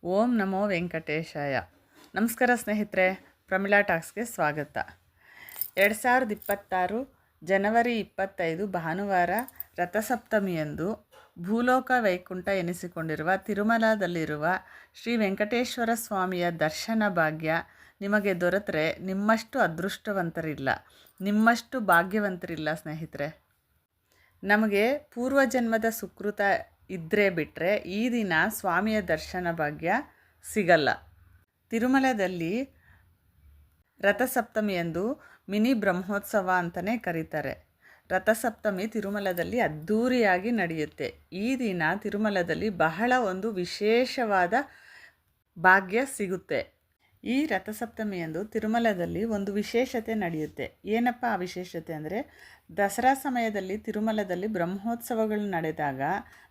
ಓಂ ನಮೋ ವೆಂಕಟೇಶಾಯ. ನಮಸ್ಕಾರ ಸ್ನೇಹಿತರೆ, ಪ್ರಮಿಳಾ ಟಾಕ್ಸ್ಗೆ ಸ್ವಾಗತ. 2026 ಜನವರಿ 25 ಭಾನುವಾರ ರಥಸಪ್ತಮಿಯಂದು ಭೂಲೋಕ ವೈಕುಂಠ ಎನಿಸಿಕೊಂಡಿರುವ ತಿರುಮಲದಲ್ಲಿರುವ ಶ್ರೀ ವೆಂಕಟೇಶ್ವರ ಸ್ವಾಮಿಯ ದರ್ಶನ ಭಾಗ್ಯ ನಿಮಗೆ ದೊರೆತರೆ ನಿಮ್ಮಷ್ಟು ಅದೃಷ್ಟವಂತರಿಲ್ಲ, ನಿಮ್ಮಷ್ಟು ಭಾಗ್ಯವಂತರಿಲ್ಲ ಸ್ನೇಹಿತರೆ. ನಮಗೆ ಪೂರ್ವಜನ್ಮದ ಸುಕೃತ ಇದ್ದರೆ ಬಿಟ್ಟರೆ ಈ ದಿನ ಸ್ವಾಮಿಯ ದರ್ಶನ ಭಾಗ್ಯ ಸಿಗಲ್ಲ. ತಿರುಮಲದಲ್ಲಿ ರಥಸಪ್ತಮಿಯಂದು ಮಿನಿ ಬ್ರಹ್ಮೋತ್ಸವ ಅಂತಲೇ ಕರೀತಾರೆ. ರಥಸಪ್ತಮಿ ತಿರುಮಲದಲ್ಲಿ ಅದ್ಧೂರಿಯಾಗಿ ನಡೆಯುತ್ತೆ. ಈ ದಿನ ತಿರುಮಲದಲ್ಲಿ ಬಹಳ ಒಂದು ವಿಶೇಷವಾದ ಭಾಗ್ಯ ಸಿಗುತ್ತೆ. ಈ ರಥಸಪ್ತಮಿಯಂದು ತಿರುಮಲದಲ್ಲಿ ಒಂದು ವಿಶೇಷತೆ ನಡೆಯುತ್ತೆ. ಏನಪ್ಪ ಆ ವಿಶೇಷತೆ ಅಂದರೆ, ದಸರಾ ಸಮಯದಲ್ಲಿ ತಿರುಮಲದಲ್ಲಿ ಬ್ರಹ್ಮೋತ್ಸವಗಳು ನಡೆದಾಗ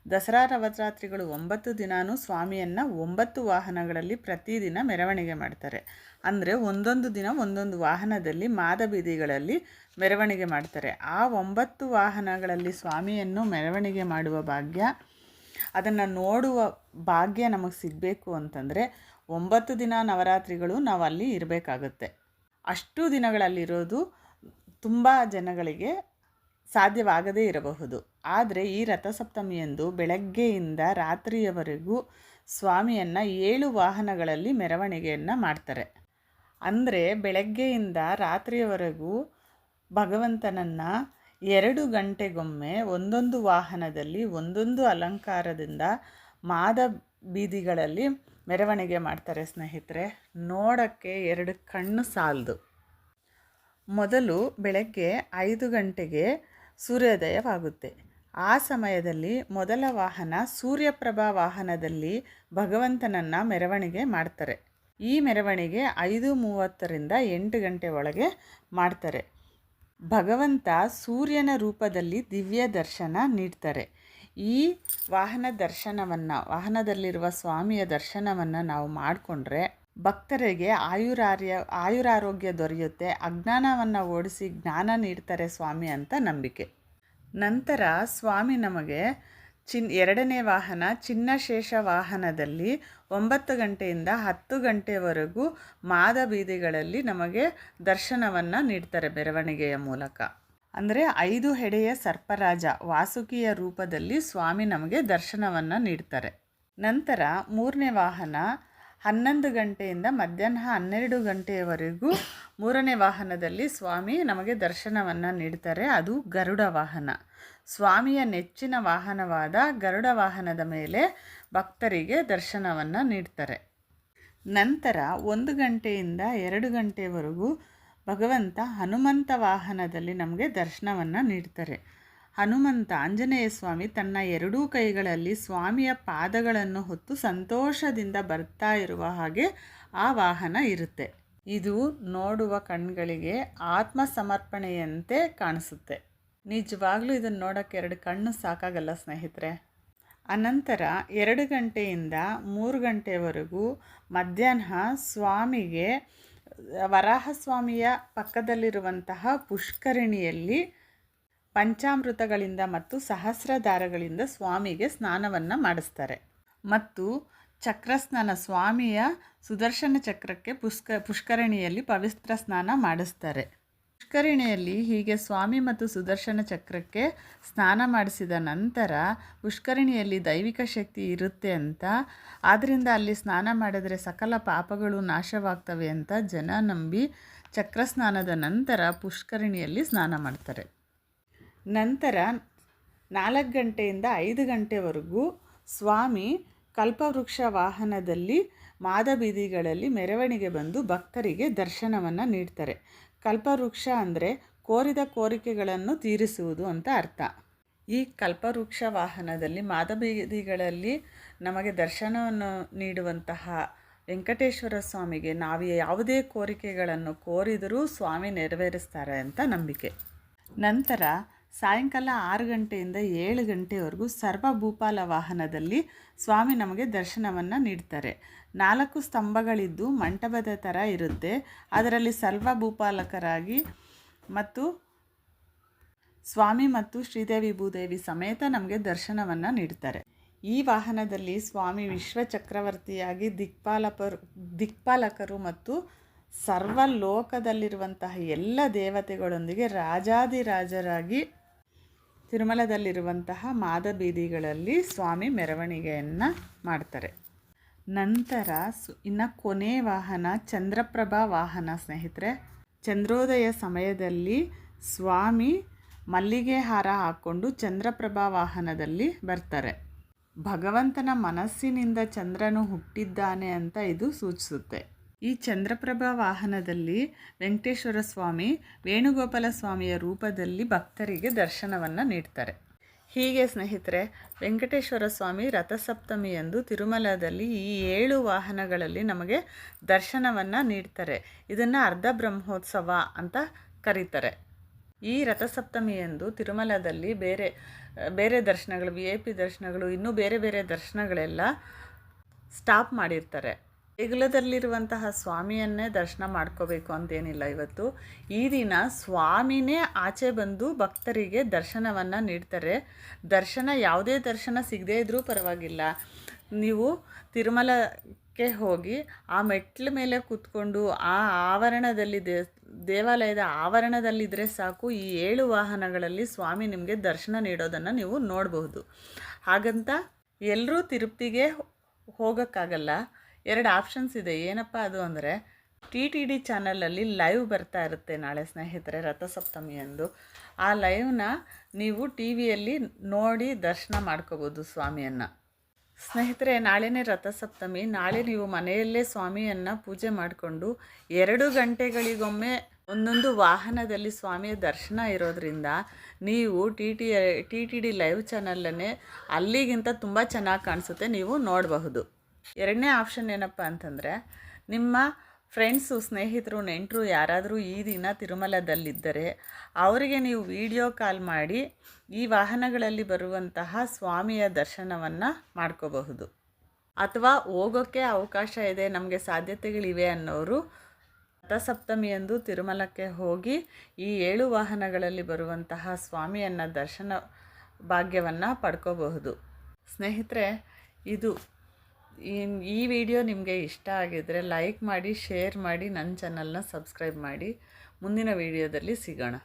ದಸರಾ ನವರಾತ್ರಿಗಳು 9 ದಿನಾನೂ ಸ್ವಾಮಿಯನ್ನು 9 ವಾಹನಗಳಲ್ಲಿ ಪ್ರತಿದಿನ ಮೆರವಣಿಗೆ ಮಾಡ್ತಾರೆ. ಅಂದರೆ ಒಂದೊಂದು ದಿನ ಒಂದೊಂದು ವಾಹನದಲ್ಲಿ ಮಾದಬೀದಿಗಳಲ್ಲಿ ಮೆರವಣಿಗೆ ಮಾಡ್ತಾರೆ. ಆ 9 ವಾಹನಗಳಲ್ಲಿ ಸ್ವಾಮಿಯನ್ನು ಮೆರವಣಿಗೆ ಮಾಡುವ ಭಾಗ್ಯ, ಅದನ್ನು ನೋಡುವ ಭಾಗ್ಯ ನಮಗೆ ಸಿಗಬೇಕು ಅಂತಂದರೆ 9 ದಿನ ನವರಾತ್ರಿಗಳು ನಾವು ಅಲ್ಲಿ ಇರಬೇಕಾಗುತ್ತೆ. ಅಷ್ಟು ದಿನಗಳಲ್ಲಿರೋದು ತುಂಬ ಜನಗಳಿಗೆ ಸಾಧ್ಯವಾಗದೇ ಇರಬಹುದು. ಆದರೆ ಈ ರಥಸಪ್ತಮಿಯಂದು ಬೆಳಗ್ಗೆಯಿಂದ ರಾತ್ರಿಯವರೆಗೂ ಸ್ವಾಮಿಯನ್ನು 7 ವಾಹನಗಳಲ್ಲಿ ಮೆರವಣಿಗೆಯನ್ನು ಮಾಡ್ತಾರೆ. ಅಂದರೆ ಬೆಳಗ್ಗೆಯಿಂದ ರಾತ್ರಿಯವರೆಗೂ ಭಗವಂತನನ್ನು 2 ಗಂಟೆಗೊಮ್ಮೆ ಒಂದೊಂದು ವಾಹನದಲ್ಲಿ ಒಂದೊಂದು ಅಲಂಕಾರದಿಂದ ಮಾದ ಬೀದಿಗಳಲ್ಲಿ ಮೆರವಣಿಗೆ ಮಾಡ್ತಾರೆ ಸ್ನೇಹಿತರೆ. ನೋಡೋಕ್ಕೆ 2 ಕಣ್ಣು ಸಾಲದು. ಮೊದಲು ಬೆಳಗ್ಗೆ 5 ಗಂಟೆಗೆ ಸೂರ್ಯೋದಯವಾಗುತ್ತೆ. ಆ ಸಮಯದಲ್ಲಿ ಮೊದಲ ವಾಹನ ಸೂರ್ಯಪ್ರಭಾ ವಾಹನದಲ್ಲಿ ಭಗವಂತನನ್ನು ಮೆರವಣಿಗೆ ಮಾಡ್ತಾರೆ. ಈ ಮೆರವಣಿಗೆ 5:30ರಿಂದ 8 ಗಂಟೆ ಒಳಗೆ ಮಾಡ್ತಾರೆ. ಭಗವಂತ ಸೂರ್ಯನ ರೂಪದಲ್ಲಿ ದಿವ್ಯ ದರ್ಶನ ನೀಡ್ತಾರೆ. ಈ ವಾಹನ ದರ್ಶನವನ್ನು, ವಾಹನದಲ್ಲಿರುವ ಸ್ವಾಮಿಯ ದರ್ಶನವನ್ನು ನಾವು ಮಾಡಿಕೊಂಡ್ರೆ ಭಕ್ತರಿಗೆ ಆಯುರಾರೋಗ್ಯ ದೊರೆಯುತ್ತೆ, ಅಜ್ಞಾನವನ್ನು ಓಡಿಸಿ ಜ್ಞಾನ ನೀಡ್ತಾರೆ ಸ್ವಾಮಿ ಅಂತ ನಂಬಿಕೆ. ನಂತರ ಸ್ವಾಮಿ ನಮಗೆ ಎರಡನೇ ವಾಹನ ಚಿನ್ನಶೇಷ ವಾಹನದಲ್ಲಿ 9 ಗಂಟೆಯಿಂದ 10 ಗಂಟೆವರೆಗೂ ಮಾದ ಬೀದಿಗಳಲ್ಲಿ ನಮಗೆ ದರ್ಶನವನ್ನು ನೀಡ್ತಾರೆ ಮೆರವಣಿಗೆಯ ಮೂಲಕ. ಅಂದರೆ 5 ಹೆಡೆಯ ಸರ್ಪರಾಜ ವಾಸುಕಿಯ ರೂಪದಲ್ಲಿ ಸ್ವಾಮಿ ನಮಗೆ ದರ್ಶನವನ್ನು ನೀಡ್ತಾರೆ. ನಂತರ 3ನೇ ವಾಹನ 11 ಗಂಟೆಯಿಂದ ಮಧ್ಯಾಹ್ನ 12 ಗಂಟೆಯವರೆಗೂ 3ನೇ ವಾಹನದಲ್ಲಿ ಸ್ವಾಮಿ ನಮಗೆ ದರ್ಶನವನ್ನು ನೀಡ್ತಾರೆ. ಅದು ಗರುಡ ವಾಹನ. ಸ್ವಾಮಿಯ ನೆಚ್ಚಿನ ವಾಹನವಾದ ಗರುಡ ವಾಹನದ ಮೇಲೆ ಭಕ್ತರಿಗೆ ದರ್ಶನವನ್ನು ನೀಡ್ತಾರೆ. ನಂತರ 1 ಗಂಟೆಯಿಂದ 2 ಗಂಟೆವರೆಗೂ ಭಗವಂತ ಹನುಮಂತ ವಾಹನದಲ್ಲಿ ನಮಗೆ ದರ್ಶನವನ್ನು ನೀಡ್ತಾರೆ. ಹನುಮಂತ ಆಂಜನೇಯ ಸ್ವಾಮಿ ತನ್ನ 2 ಕೈಗಳಲ್ಲಿ ಸ್ವಾಮಿಯ ಪಾದಗಳನ್ನು ಹೊತ್ತು ಸಂತೋಷದಿಂದ ಬರ್ತಾ ಇರುವ ಹಾಗೆ ಆ ವಾಹನ ಇರುತ್ತೆ. ಇದು ನೋಡುವ ಕಣ್ಗಳಿಗೆ ಆತ್ಮ ಸಮರ್ಪಣೆಯಂತೆ ಕಾಣಿಸುತ್ತೆ. ನಿಜವಾಗ್ಲೂ ಇದನ್ನು ನೋಡೋಕ್ಕೆ 2 ಕಣ್ಣು ಸಾಕಾಗಲ್ಲ ಸ್ನೇಹಿತರೆ. ಅನಂತರ 2 ಗಂಟೆಯಿಂದ 3 ಗಂಟೆವರೆಗೂ ಮಧ್ಯಾಹ್ನ ಸ್ವಾಮಿಗೆ ವರಾಹಸ್ವಾಮಿಯ ಪಕ್ಕದಲ್ಲಿರುವಂತಹ ಪುಷ್ಕರಿಣಿಯಲ್ಲಿ ಪಂಚಾಮೃತಗಳಿಂದ ಮತ್ತು ಸಹಸ್ರಧಾರಗಳಿಂದ ಸ್ವಾಮಿಗೆ ಸ್ನಾನವನ್ನು ಮಾಡಿಸ್ತಾರೆ. ಮತ್ತು ಚಕ್ರಸ್ನಾನ, ಸ್ವಾಮಿಯ ಸುದರ್ಶನ ಚಕ್ರಕ್ಕೆ ಪುಷ್ಕರಿಣಿಯಲ್ಲಿ ಪವಿತ್ರ ಸ್ನಾನ ಮಾಡಿಸ್ತಾರೆ. ಪುಷ್ಕರಿಣಿಯಲ್ಲಿ ಹೀಗೆ ಸ್ವಾಮಿ ಮತ್ತು ಸುದರ್ಶನ ಚಕ್ರಕ್ಕೆ ಸ್ನಾನ ಮಾಡಿಸಿದ ನಂತರ ಪುಷ್ಕರಿಣಿಯಲ್ಲಿ ದೈವಿಕ ಶಕ್ತಿ ಇರುತ್ತೆ ಅಂತ, ಆದ್ದರಿಂದ ಅಲ್ಲಿ ಸ್ನಾನ ಮಾಡಿದರೆ ಸಕಲ ಪಾಪಗಳು ನಾಶವಾಗ್ತವೆ ಅಂತ ಜನ ನಂಬಿ ಚಕ್ರಸ್ನಾನದ ನಂತರ ಪುಷ್ಕರಿಣಿಯಲ್ಲಿ ಸ್ನಾನ ಮಾಡ್ತಾರೆ. ನಂತರ 4 ಗಂಟೆಯಿಂದ 5 ಗಂಟೆವರೆಗೂ ಸ್ವಾಮಿ ಕಲ್ಪವೃಕ್ಷ ವಾಹನದಲ್ಲಿ ಮಾದಬೀದಿಗಳಲ್ಲಿ ಮೆರವಣಿಗೆ ಬಂದು ಭಕ್ತರಿಗೆ ದರ್ಶನವನ್ನು ನೀಡ್ತಾರೆ. ಕಲ್ಪವೃಕ್ಷ ಅಂದರೆ ಕೋರಿದ ಕೋರಿಕೆಗಳನ್ನು ತೀರಿಸುವುದು ಅಂತ ಅರ್ಥ. ಈ ಕಲ್ಪವೃಕ್ಷ ವಾಹನದಲ್ಲಿ ಮಾದಬೀದಿಗಳಲ್ಲಿ ನಮಗೆ ದರ್ಶನವನ್ನು ನೀಡುವಂತಹ ವೆಂಕಟೇಶ್ವರ ಸ್ವಾಮಿಗೆ ನಾವು ಯಾವುದೇ ಕೋರಿಕೆಗಳನ್ನು ಕೋರಿದರೂ ಸ್ವಾಮಿ ನೆರವೇರಿಸ್ತಾರೆ ಅಂತ ನಂಬಿಕೆ. ನಂತರ ಸಾಯಂಕಾಲ 6 ಗಂಟೆಯಿಂದ 7 ಗಂಟೆವರೆಗೂ ಸರ್ವಭೂಪಾಲ ವಾಹನದಲ್ಲಿ ಸ್ವಾಮಿ ನಮಗೆ ದರ್ಶನವನ್ನು ನೀಡ್ತಾರೆ. 4 ಸ್ತಂಭಗಳಿದ್ದು ಮಂಟಪದ ಥರ ಇರುತ್ತೆ. ಅದರಲ್ಲಿ ಸರ್ವಭೂಪಾಲಕರಾಗಿ ಮತ್ತು ಸ್ವಾಮಿ ಮತ್ತು ಶ್ರೀದೇವಿ ಭೂದೇವಿ ಸಮೇತ ನಮಗೆ ದರ್ಶನವನ್ನು ನೀಡ್ತಾರೆ. ಈ ವಾಹನದಲ್ಲಿ ಸ್ವಾಮಿ ವಿಶ್ವಚಕ್ರವರ್ತಿಯಾಗಿ ದಿಕ್ಪಾಲಕರು ಮತ್ತು ಸರ್ವಲೋಕದಲ್ಲಿರುವಂತಹ ಎಲ್ಲ ದೇವತೆಗಳೊಂದಿಗೆ ರಾಜಾದಿರಾಜರಾಗಿ ತಿರುಮಲದಲ್ಲಿರುವಂತಹ ಮಾದಬೀದಿಗಳಲ್ಲಿ ಸ್ವಾಮಿ ಮೆರವಣಿಗೆಯನ್ನು ಮಾಡ್ತಾರೆ. ನಂತರ ಇನ್ನು ಕೊನೆ ವಾಹನ ಚಂದ್ರಪ್ರಭಾ ವಾಹನ ಸ್ನೇಹಿತರೆ. ಚಂದ್ರೋದಯ ಸಮಯದಲ್ಲಿ ಸ್ವಾಮಿ ಮಲ್ಲಿಗೆ ಹಾರ ಹಾಕ್ಕೊಂಡು ಚಂದ್ರಪ್ರಭಾ ವಾಹನದಲ್ಲಿ ಬರ್ತಾರೆ. ಭಗವಂತನ ಮನಸ್ಸಿನಿಂದ ಚಂದ್ರನು ಹುಟ್ಟಿದ್ದಾನೆ ಅಂತ ಇದು ಸೂಚಿಸುತ್ತೆ. ಈ ಚಂದ್ರಪ್ರಭಾ ವಾಹನದಲ್ಲಿ ವೆಂಕಟೇಶ್ವರ ಸ್ವಾಮಿ ವೇಣುಗೋಪಾಲ ಸ್ವಾಮಿಯ ರೂಪದಲ್ಲಿ ಭಕ್ತರಿಗೆ ದರ್ಶನವನ್ನು ನೀಡ್ತಾರೆ. ಹೀಗೆ ಸ್ನೇಹಿತರೆ, ವೆಂಕಟೇಶ್ವರ ಸ್ವಾಮಿ ರಥಸಪ್ತಮಿಯಂದು ತಿರುಮಲದಲ್ಲಿ ಈ 7 ವಾಹನಗಳಲ್ಲಿ ನಮಗೆ ದರ್ಶನವನ್ನು ನೀಡ್ತಾರೆ. ಇದನ್ನು ಅರ್ಧ ಬ್ರಹ್ಮೋತ್ಸವ ಅಂತ ಕರೀತಾರೆ. ಈ ರಥಸಪ್ತಮಿಯಂದು ತಿರುಮಲದಲ್ಲಿ ಬೇರೆ ಬೇರೆ ದರ್ಶನಗಳು, VIP ದರ್ಶನಗಳು, ಇನ್ನೂ ಬೇರೆ ಬೇರೆ ದರ್ಶನಗಳೆಲ್ಲ ಸ್ಟಾಪ್ ಮಾಡಿರ್ತಾರೆ. ದೇಗುಲದಲ್ಲಿರುವಂತಹ ಸ್ವಾಮಿಯನ್ನೇ ದರ್ಶನ ಮಾಡ್ಕೋಬೇಕು ಅಂತೇನಿಲ್ಲ. ಇವತ್ತು ಈ ದಿನ ಸ್ವಾಮಿನೇ ಆಚೆ ಬಂದು ಭಕ್ತರಿಗೆ ದರ್ಶನವನ್ನು ನೀಡ್ತಾರೆ. ದರ್ಶನ ಯಾವುದೇ ದರ್ಶನ ಸಿಗದೇ ಇದ್ದರೂ ಪರವಾಗಿಲ್ಲ, ನೀವು ತಿರುಮಲಕ್ಕೆ ಹೋಗಿ ಆ ಮೆಟ್ಲ ಮೇಲೆ ಕೂತ್ಕೊಂಡು ಆ ಆವರಣದಲ್ಲಿ ದೇವಾಲಯದ ಆವರಣದಲ್ಲಿದ್ದರೆ ಸಾಕು, ಈ 7 ವಾಹನಗಳಲ್ಲಿ ಸ್ವಾಮಿ ನಿಮಗೆ ದರ್ಶನ ನೀಡೋದನ್ನು ನೀವು ನೋಡಬಹುದು. ಹಾಗಂತ ಎಲ್ಲರೂ ತಿರುಪತಿಗೆ ಹೋಗೋಕ್ಕಾಗಲ್ಲ. 2 ಆಪ್ಷನ್ಸ್ ಇದೆ. ಏನಪ್ಪ ಅದು ಅಂದರೆ, TTD ಚಾನಲಲ್ಲಿ ಲೈವ್ ಬರ್ತಾ ಇರುತ್ತೆ ನಾಳೆ ಸ್ನೇಹಿತರೆ ರಥಸಪ್ತಮಿಯಂದು. ಆ ಲೈವ್ನ ನೀವು ಟಿವಿಯಲ್ಲಿ ನೋಡಿ ದರ್ಶನ ಮಾಡ್ಕೋಬೋದು ಸ್ವಾಮಿಯನ್ನು. ಸ್ನೇಹಿತರೆ, ನಾಳೆನೇ ರಥಸಪ್ತಮಿ. ನಾಳೆ ನೀವು ಮನೆಯಲ್ಲೇ ಸ್ವಾಮಿಯನ್ನು ಪೂಜೆ ಮಾಡಿಕೊಂಡು 2 ಗಂಟೆಗಳಿಗೊಮ್ಮೆ ಒಂದೊಂದು ವಾಹನದಲ್ಲಿ ಸ್ವಾಮಿಯ ದರ್ಶನ ಇರೋದ್ರಿಂದ ನೀವು TTD ಲೈವ್ ಚಾನಲನ್ನೇ ಅಲ್ಲಿಗಿಂತ ತುಂಬ ಚೆನ್ನಾಗಿ ಕಾಣಿಸುತ್ತೆ, ನೀವು ನೋಡಬಹುದು. 2ನೇ ಆಪ್ಷನ್ ಏನಪ್ಪ ಅಂತಂದರೆ, ನಿಮ್ಮ ಫ್ರೆಂಡ್ಸು, ಸ್ನೇಹಿತರು, ನೆಂಟರು ಯಾರಾದರೂ ಈ ದಿನ ತಿರುಮಲದಲ್ಲಿದ್ದರೆ ಅವರಿಗೆ ನೀವು ವಿಡಿಯೋ ಕಾಲ್ ಮಾಡಿ ಈ ವಾಹನಗಳಲ್ಲಿ ಬರುವಂತಹ ಸ್ವಾಮಿಯ ದರ್ಶನವನ್ನು ಮಾಡ್ಕೋಬಹುದು. ಅಥವಾ ಹೋಗೋಕ್ಕೆ ಅವಕಾಶ ಇದೆ, ನಮಗೆ ಸಾಧ್ಯತೆಗಳಿವೆ ಅನ್ನೋರು ರಥಸಪ್ತಮಿಯಂದು ತಿರುಮಲಕ್ಕೆ ಹೋಗಿ ಈ 7 ವಾಹನಗಳಲ್ಲಿ ಬರುವಂತಹ ಸ್ವಾಮಿಯನ್ನು ದರ್ಶನ ಭಾಗ್ಯವನ್ನು ಪಡ್ಕೋಬಹುದು. ಸ್ನೇಹಿತರೆ, ಈ ವಿಡಿಯೋ ನಿಮಗೆ ಇಷ್ಟ ಆಗಿದ್ದರೆ ಲೈಕ್ ಮಾಡಿ, ಶೇರ್ ಮಾಡಿ, ನನ್ನ ಚಾನಲ್ನ ಸಬ್ಸ್ಕ್ರೈಬ್ ಮಾಡಿ. ಮುಂದಿನ ವಿಡಿಯೋದಲ್ಲಿ ಸಿಗೋಣ.